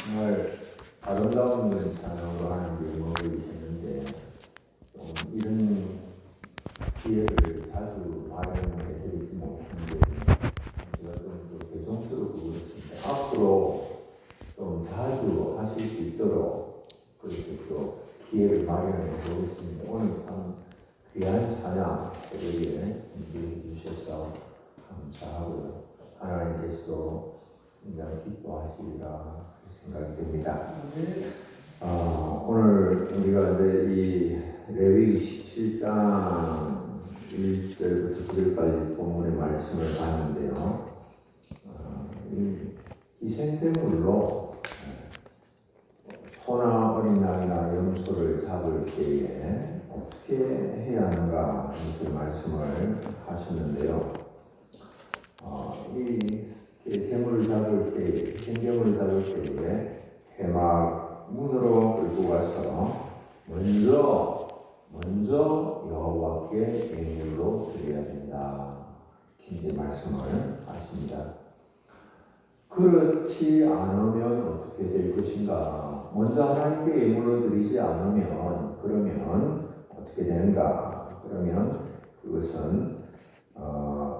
정말 아름다운 찬양으로 하나님께 먹으셨는데 이런 기회를 자주 마련해 드리지 못했는데 제가 좀 죄송스럽고 그렇습니다. 앞으로 좀 자주 하실 수 있도록 그렇게 또 기회를 마련해 보겠습니다. 오늘 참 귀한 찬양 새벽에 준비해 주셔서 감사하고요. 하나님께서도 굉장히 기뻐하시리라 생각이 됩니다. 오늘 우리가 이제 이 레위기 17장 1절부터 9절까지 본문의 말씀을 봤는데요. 희생제물로 소나 어린 양이나 염소를 잡을 때에 어떻게 해야 하는가 이것을 말씀을 하셨는데요. 이 제물을 잡을 때, 희생제물을 잡을 때에 회막 문으로 끌고 가서 먼저 여호와께 예물로 드려야 된다. 이렇게 말씀을 하십니다. 그렇지 않으면 어떻게 될 것인가? 먼저 하나님께 예물로 드리지 않으면 그러면 어떻게 되는가? 그러면 그것은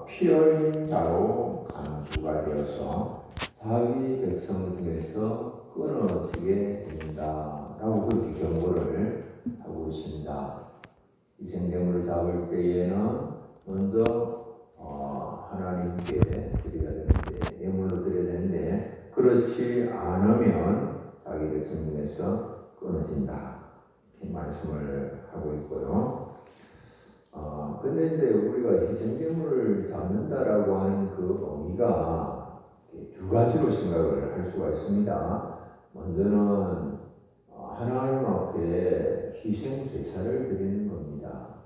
피 흘린 자로 간주가 되어서 자기 백성 중에서 끊어지게 된다라고 그렇게 경고를 하고 있습니다. 희생제물을 잡을 때에는 먼저 하나님께 드려야 되는데 예물로 드려야 되는데 그렇지 않으면 자기 백성 중에서 끊어진다 이렇게 말씀을 하고 있고요. 근데 이제 우리가 희생제물을 잡는다라고 하는 그 의미가 두 가지로 생각을 할 수가 있습니다. 먼저는 하나님 앞에 희생 제사를 드리는 겁니다.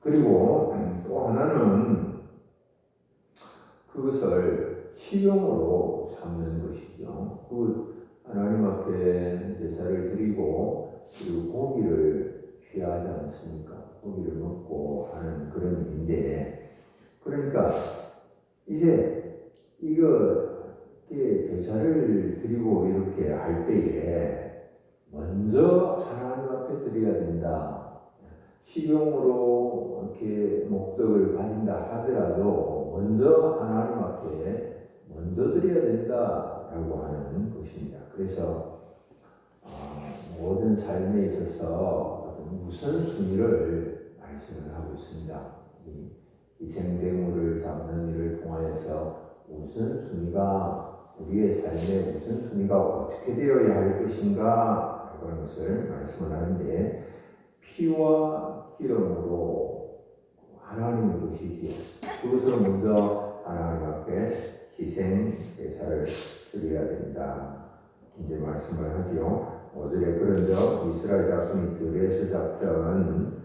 그리고 또 하나는 그것을 식용으로 삼는 것이죠. 그 하나님 앞에 제사를 드리고 그리고 고기를 취하지 않습니까? 고기를 먹고 하는 그런 의미인데, 그러니까 이제 이렇게 제사를 드리고 이렇게 할 때에 먼저 하나님 앞에 드려야 된다. 식용으로 이렇게 목적을 가진다 하더라도 먼저 하나님 앞에 먼저 드려야 된다라고 하는 것입니다. 그래서 모든 삶에 있어서 어떤 우선순위를 말씀을 하고 있습니다. 이 희생제물을 잡는 일을 통하여서 우선순위가 우리의 삶의 우선순위가 어떻게 되어야 할 것인가 라는 것을 말씀을 하는데 피와 기름으로 하나님의 것이지요. 그것을 먼저 하나님 앞에 희생 제사를 드려야 된다. 이제 말씀을 하죠. 5절에 그런즉 이스라엘 자손이 들에서 잡던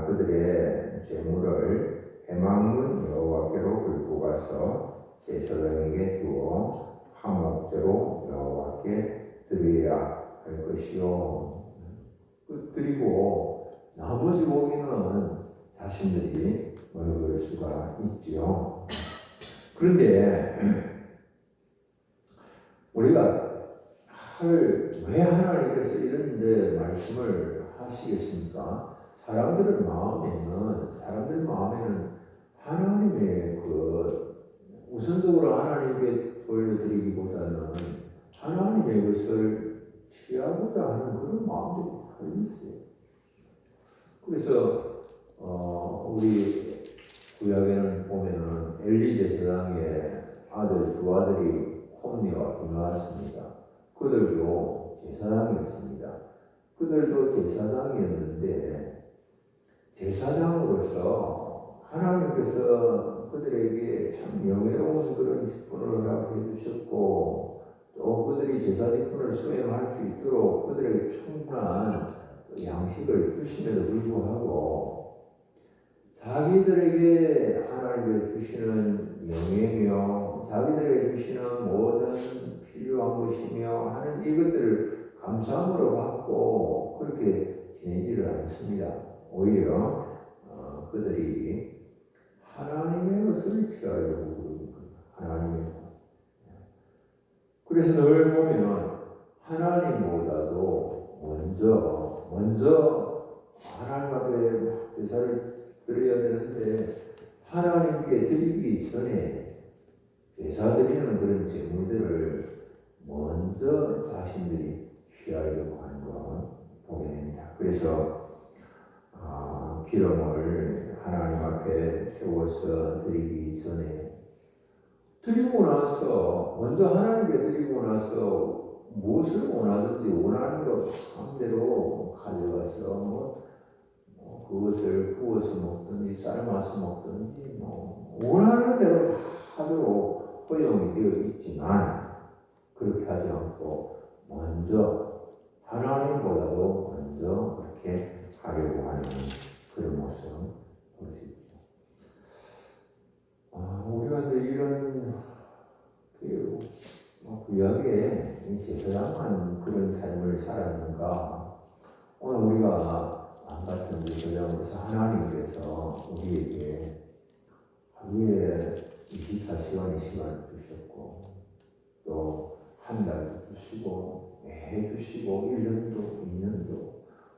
그들의 제물을 회막문 여호와께로 끌고 가서 제사장에게 주어 화목제로 여호와께 드려야 할 것이요. 드리고 나머지 고기는 자신들이 먹을 수가 있지요. 그런데 우리가 왜 하나님께서 이런 말씀을 하시겠습니까? 사람들 마음에는 하나님의 우선적으로 하나님께 돌려드리기보다는 하나님의 것을 취하고자 하는 그런 마음들이 많이 있어요. 그래서 우리 구약에는 보면은 엘리 제사장의 두 아들이 홈니와 비나왔습니다. 그들도 제사장이었습니다. 그들도 제사장이었는데 제사장으로서 하나님께서 그들에게 참 영예로운 그런 직분을 허락해 주셨고 또 그들이 제사 직분을 수행할 수 있도록 그들에게 충분한 양식을 주심에도 불구하고 자기들에게 하나님께 주시는 영예며 자기들에게 주시는 모든 필요한 것이며 하는 이것들을 감사함으로 받고 그렇게 지내지를 않습니다. 오히려 그들이 하나님의 것을 취하려고 그러는 겁니다. 하나님의 것. 그래서 늘 보면 하나님보다도 먼저 하나님 앞에 막 제사를 드려야 되는데 하나님께 드리기 전에 제사 드리는 그런 제물들을 먼저 자신들이 피하려고 하는 걸 보게 됩니다. 그래서 기름을 하나님 앞에 태워서 드리기 전에 드리고 나서 먼저 하나님께 드리고 나서 무엇을 원하든지 원하는 것 마음대로 가져가서 그것을 구워서 먹든지 삶아서 먹든지 원하는 대로 다 하도록 허용이 되어 있지만 그렇게 하지 않고 먼저 하나님보다도 먼저 그렇게 하려고 하는 그런 모습 볼 수 있죠. 우리가 이제 이런 구약에 제사장만 그런 삶을 살았는가? 오늘 우리가 안 같은 제사장으로서 하나님께서 우리에게 하루에 24시간의 시간을 주셨고 또 한 달도 주시고 매 주시고 1년도 2년도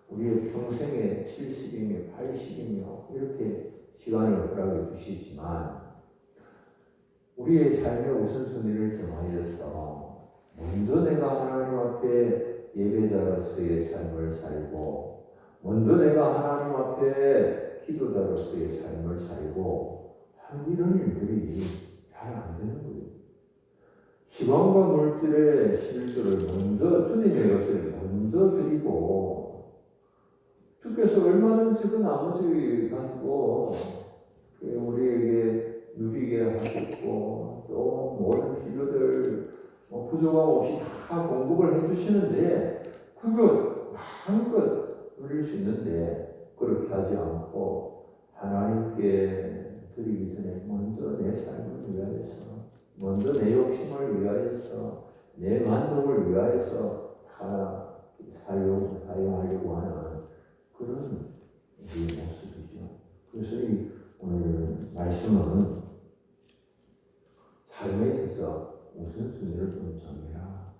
우리의 평생에 70이며 80이며 이렇게 시간을 허락해 주시지만 우리의 삶의 우선순위를 정하여서 먼저 내가 하나님 앞에 예배자로서의 삶을 살고 먼저 내가 하나님 앞에 기도자로서의 삶을 살고 이런 일들이 잘 안 되는 거예요. 시간과 물질의 실수를 먼저 주님의 것을 먼저 드리고 주께서 얼마든지 그 나머지 가지고 우리에게 누리게 하셨고 또 모든 필요들 부족함 없이 다 공급을 해주시는데 그것 마음껏 누릴 수 있는데 그렇게 하지 않고 하나님께 드리기 전에 먼저 내 삶을 위하여서 먼저 내 욕심을 위하여서 내 만족을 위하여서 다 사용하려고 하는 그런 우리의 모습이죠. 그래서 이 오늘 말씀은 삶에 있어서 우선순위를 좀 정해라.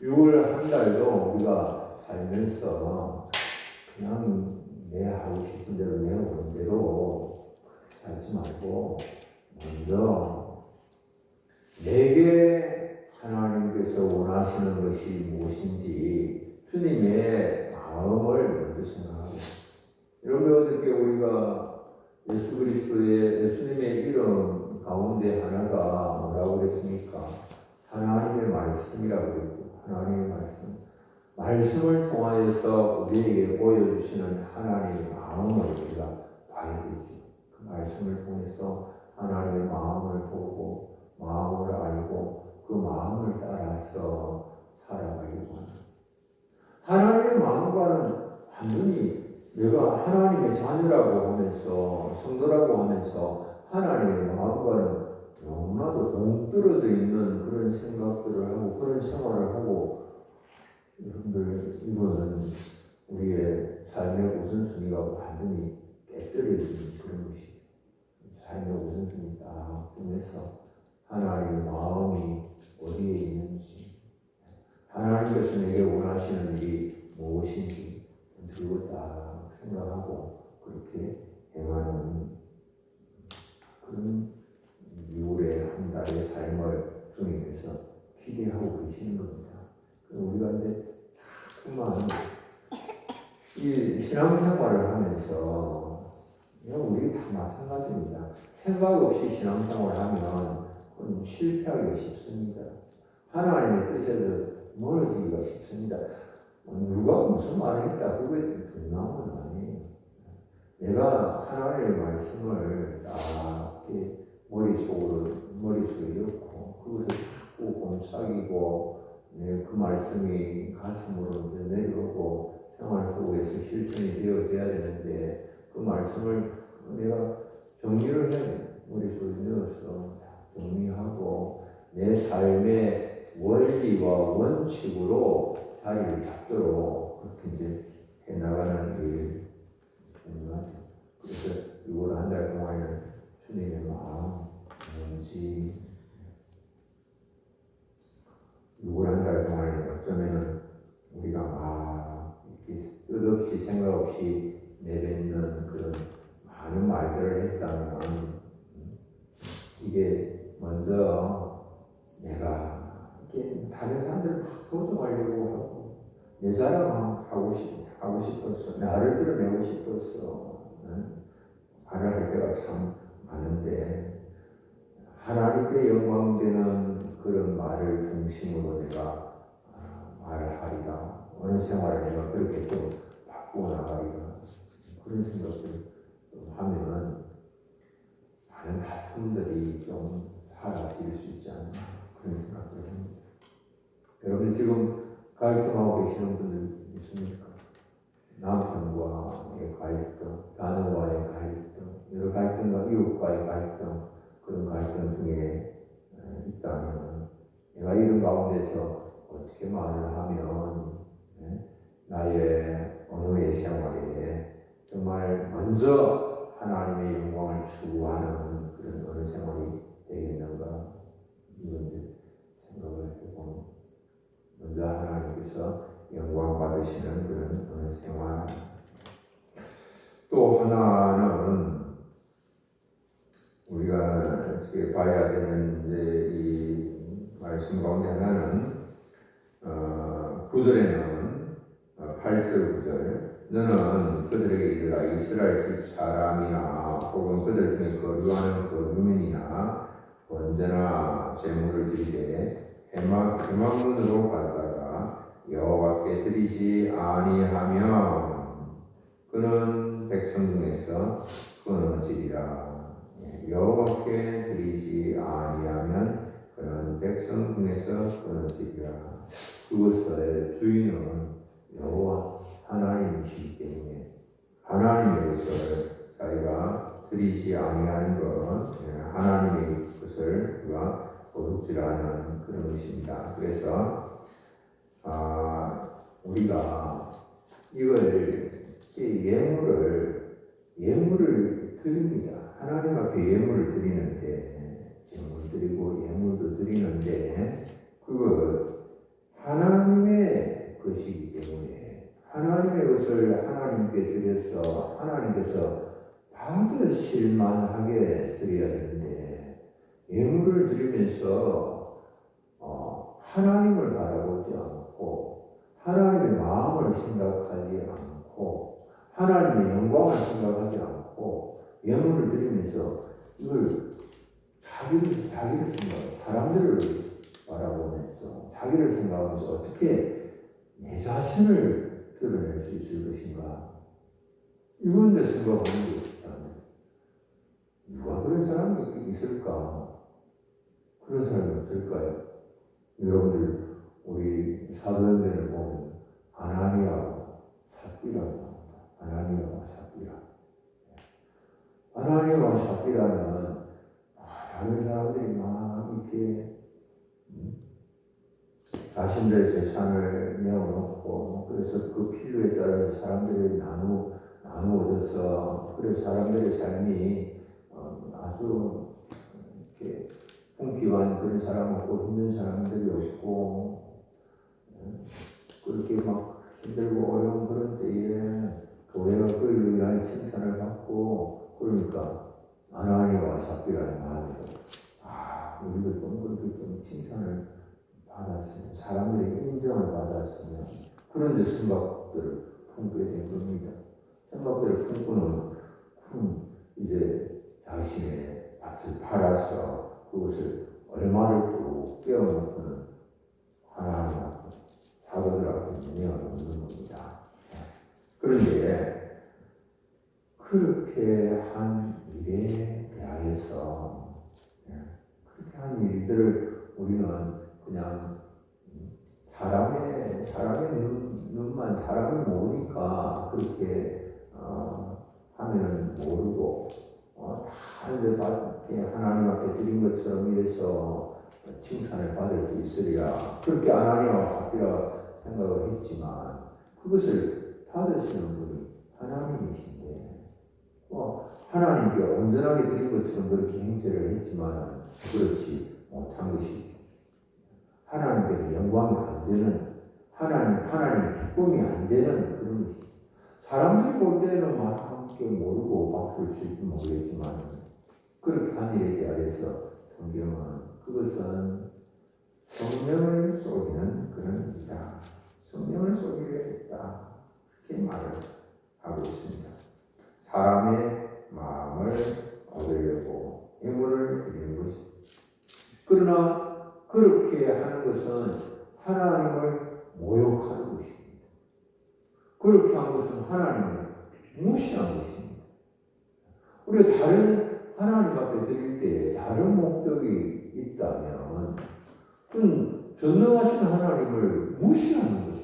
6월 한 달도 우리가 살면서 그냥 내 하고 싶은 대로 내 오는 대로 살지 말고 먼저 내게 하나님께서 원하시는 것이 무엇인지 주님의 마음을 먼저 생각하고 여러분 어저께 우리가 예수 그리스도의 예수님의 이름 가운데 하나가 뭐라고 그랬습니까? 하나님의 말씀이라고 그랬죠. 하나님의 말씀을 통하여서 우리에게 보여주시는 하나님의 마음을 우리가 봐야 되지. 그 말씀을 통해서 하나님의 마음을 보고 마음을 알고 그 마음을 따라서 살아가려고 하는 하나님의 마음과는 완전히 내가 하나님의 자녀라고 하면서 성도라고 하면서 하나님의 마음과는 너무나도 동떨어져 있는 그런 생각들을 하고 그런 생활을 하고 여러분들 이거는 우리의 삶의 우선순위가 완전히 깨뜨려진 그런 것이죠. 삶의 우선순위 딱 중에서 하나님의 마음이 어디에 있는지 하나님께서 내게 원하시는 일이 무엇인지 그걸 딱 생각하고 그렇게 행하는 그런 6월의 한 달의 삶을 주님께서 기대하고 계시는 겁니다. 우리가 이제 자꾸만 이 신앙생활을 하면서 우리 다 마찬가지입니다. 생각 없이 신앙생활을 하면 그건 실패하기가 쉽습니다. 하나님의 뜻에서 멀어지기가 쉽습니다. 누가 무슨 말을 했다 그거에 중요한 건 아니에요. 내가 하나님의 말씀을 딱 이렇게 머릿속에 넣고 그것을 자꾸 곰삭이고 그 말씀이 가슴으로 내려오고 생활 속에서 실천이 되어져야 되는데 그 말씀을 내가 정리를 해야 돼요. 머릿속에 넣어서 정리하고 내 삶의 원리와 원칙으로 자리를 잡도록 그렇게 이제 해나가는 일 중요하죠. 그래서 6월 한 달 동안에는 주님의 마음 뭔지 6월 한 달 동안에 어쩌면은 우리가 막 이렇게 뜻없이 생각 없이 내뱉는 그런 많은 말들을 했다면 이게 먼저 내가 이렇게 다른 사람들을 막 도전하려고 하고 내 자랑하고 싶었어. 나를 드러내고 싶었어. 말을 할 때가 참 많은데 하나님께 영광되는 그런 말을 중심으로 내가 말을 하리라. 어느 생활을 내가 그렇게 좀 바꾸어 나가리라. 그런 생각을 좀 하면 많은 다툼들이 좀 사라질 수 있지 않나 그런 생각을 합니다. 여러분 지금 갈등하고 계시는 분들 있습니까? 남편과의 갈등, 자녀와의 갈등, 여러 갈등과 이웃과의 갈등, 그런 갈등 중에 있다면 내가 이런 가운데서 어떻게 말을 하면 나의 언어의 생활에 정말 먼저 하나님의 영광을 추구하는 그런 언어 생활이 되겠는가 이런 생각을 해보면 먼저 하나님께서 영광 받으시는 그런 언어 생활. 또 하나는 우리가 봐야 되는 이 말씀 가운데 하나는 9절에는 8절 9절 너는 그들에게 이르라 이스라엘 집 사람이나 혹은 그들 중에 거류하는 거류민이나 번제나 제물을 드리되 해막문으로 가다가 여호와께 드리지 아니하면 그는 백성 중에서 끊어지리라. 여호와께 드리지 아니하면 그는 백성 중에서 끊어지리라. 그것의 주인은 여호와 하나님이시기 때문에 하나님의 것을 자기가 드리지 아니하는 것 하나님의 것을 우리가 거룩지라는 그런 것입니다. 그래서 우리가 이걸 예물을 드립니다. 하나님 앞에 예물을 드리는데 제물 드리고 예물도 드리는데 그거 하나님의 것이기 때문에 하나님의 것을 하나님께 드려서 하나님께서 받으실 만하게 드려야 되는데 예물을 드리면서 하나님을 바라보지 않고 하나님의 마음을 생각하지 않고 하나님의 영광을 생각하지 않고 예물을 드리면서 이걸 자기를 생각하고 사람들을 바라보면서 자기를 생각하면서 어떻게 내 자신을 드러낼 수 있을 것인가 이건 내 생각하는 게 없다면 누가 그런 사람이 있을까? 그런 사람이 없을까요? 여러분들 우리 사도행전을 보면 아나니아와 삽비라고 합니다. 아나니아와 삽비라. 아나니아와 삽비라는 다른 사람들이 막 이렇게 자신들의 재산을 내어놓고 그래서 그 필요에 따라서 사람들이 나누어져서 그래서 사람들의 삶이 아주 이렇게 풍기한 그런 사람 없고 힘든 사람들이 없고 그렇게 막 힘들고 어려운 그런 때에 교회가 그를 위하여 칭찬을 받고 그러니까 아나니아와 삽비라의 마음에도 우리도 좀 그렇게 좀 칭찬을 받았으면 사람들에게 인정을 받았으면 그런 데 생각들을 품게 된 겁니다. 생각들을 품고는 이제 자신의 밭을 팔아서 그것을 얼마를 또 떼어놓고는 하나님 앞에 사도들 앞에 내어놓는 겁니다. 그런데 그렇게 한 일에 대하여서 그렇게 한 일들을 우리는 그냥 사람의 눈만 사람을 모르니까 그렇게 하면은 모르고 다 이제 하나님 앞에 드린 것처럼 이래서 칭찬을 받을 수 있으리라 그렇게 아나니아와 삽비라 생각을 했지만 그것을 받으시는 분이 하나님이신데 하나님께 온전하게 드린 것처럼 그렇게 행세를 했지만 그렇지 못한 것이 하나님께 하나님께 영광이 안 되는, 하나님의 기쁨이 안 되는 그런 것이. 사람들이 볼 때는 막 함께 모르고 박수를 칠지 모르겠지만, 그렇게 한 일에 대하여서 성경은 그것은 성령을 쏘기는 그런 일이다. 성령을 쏘기로 했다. 그렇게 말을 하고 있습니다. 사람의 마음을 얻으려고 예물을 드리는 것입니다. 그러나 그렇게 하는 것은 하나님을 모욕하는 것입니다. 그렇게 하는 것은 하나님을 무시하는 것입니다. 우리가 다른 하나님 앞에 드릴 때 다른 목적이 있다면 그건 전능하신 하나님을 무시하는 거예요.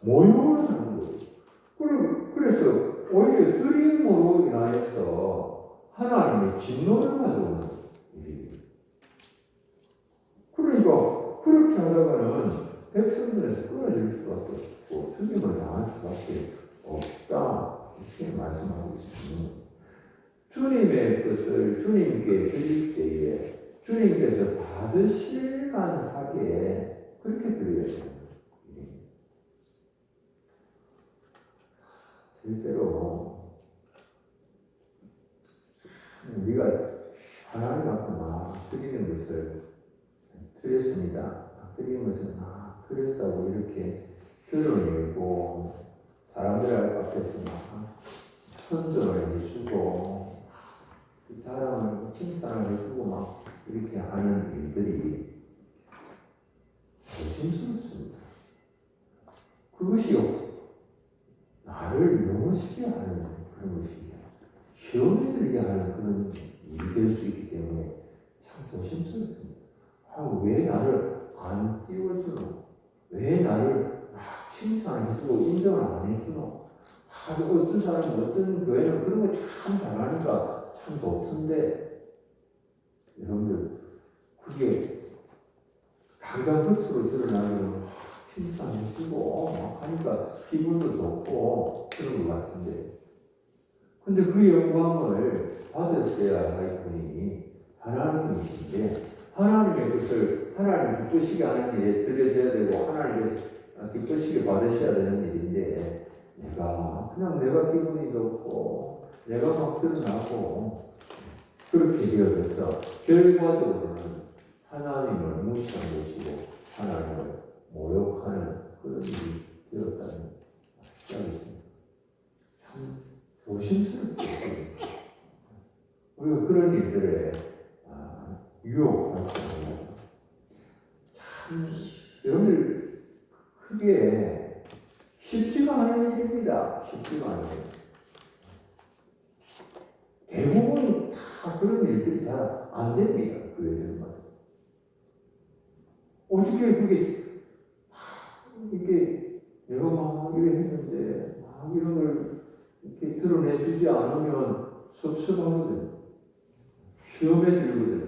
모욕을 하는 거예요. 그래서 오히려 드림으로 인하여서 하나님의 진노를 가져오는 일이에요. 그러니까 그렇게 하다가는 백성들에서 끊어질 수밖에 없고 죽임을 당할 수밖에 없다. 이렇게 말씀하고 있습니다. 주님의 것을 주님께 드릴 때에 주님께서 받으실 만하게 그렇게 드려야 됩니다. 실제로 우리가 하나님 앞에 막 드리는 것을 드렸습니다. 드리는 것을 막 드렸다고 이렇게 드러내고 사람들 앞에서 막 선전을 해주고 자랑을 칭찬을 해주고 막 이렇게 하는 일들이 조심스럽습니다. 그것이 나를 넘어서게 하는 그런 것이 시험에 들게 하는 그런 일이 될 수 있기 때문에 참 조심스럽습니다. 왜 나를 안 띄워주노? 왜 나를 막 칭찬해주고 인정을 안 해주노? 어떤 사람은 어떤 교회는 그런 거 참 잘하니까 참 좋던데 여러분들 그게 당장 겉으로 드러나면 칭찬해주고 막 하니까 기분도 좋고 그런 것 같은데 근데 그 영광을 받으셔야 할 분이 하나님이신데 하나님의 것을 하나님 기쁘시게 하는 일에 드려져야 되고 하나님께서 기쁘시게 받으셔야 되는 일인데 내가 기분이 좋고 내가 막 드러나고 그렇게 되어져서 결과적으로는 하나님을 무시한 것이고 하나님을 모욕하는 그런 일이 되었다는 말씀입니다. 참 조심스럽게 우리가 그런 일들에 유혹받지 않아요. 참 여러분들 크게 쉽지가 않은 일입니다. 쉽지가 않은 일. 대부분 다 그런 일들이 잘 안 됩니다. 교회들마다. 어떻게 그게 이렇게 내가 막 이래 했는데 막 이런 걸 이렇게 드러내 주지 않으면 섭섭하거든요. 시험에 들거든요.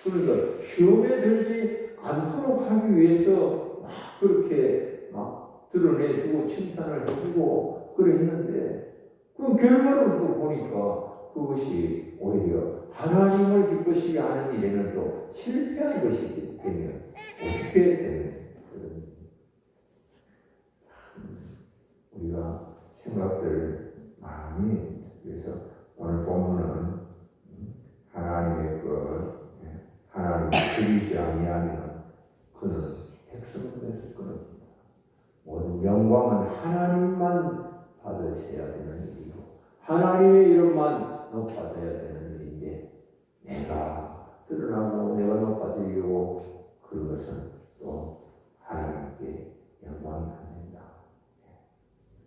그러니까 시험에 들지 않도록 하기 위해서 막 그렇게 막 드러내주고 칭찬을 해주고 그랬는데 그 결과를 또 보니까 그것이 오히려 하나님을 기쁘시게 하는 일에는 또 실패한 것이기 때문에 어떻게 되는 우리가 생각들을 많이 그래서 오늘 본문은 하나님의 하나님을 드리지 아니하면 그는 백성들에서 끊어집니다. 모든 영광은 하나님만 받으셔야 되는 일이고 하나님의 이름만 높아져야 되는 일인데 내가 드러나고 내가 높아지려고 그런 것은 또 하나님께 영광이 안 된다.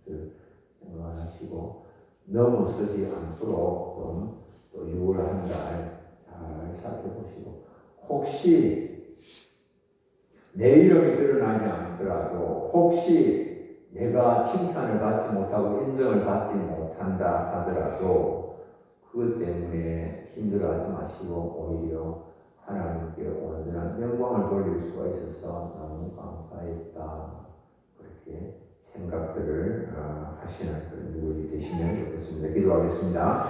그래서 생각하시고 넘어서지 않도록 또 6월 한 달 잘 살펴보시고 혹시 내 이름이 드러나지 않더라도 혹시 내가 칭찬을 받지 못하고 인정을 받지 못한다 하더라도 그것 때문에 힘들어하지 마시고 오히려 하나님께 온전한 영광을 돌릴 수가 있어서 너무 감사했다. 그렇게 생각들을 하시는 그런 누구이 되시면 좋겠습니다. 기도하겠습니다.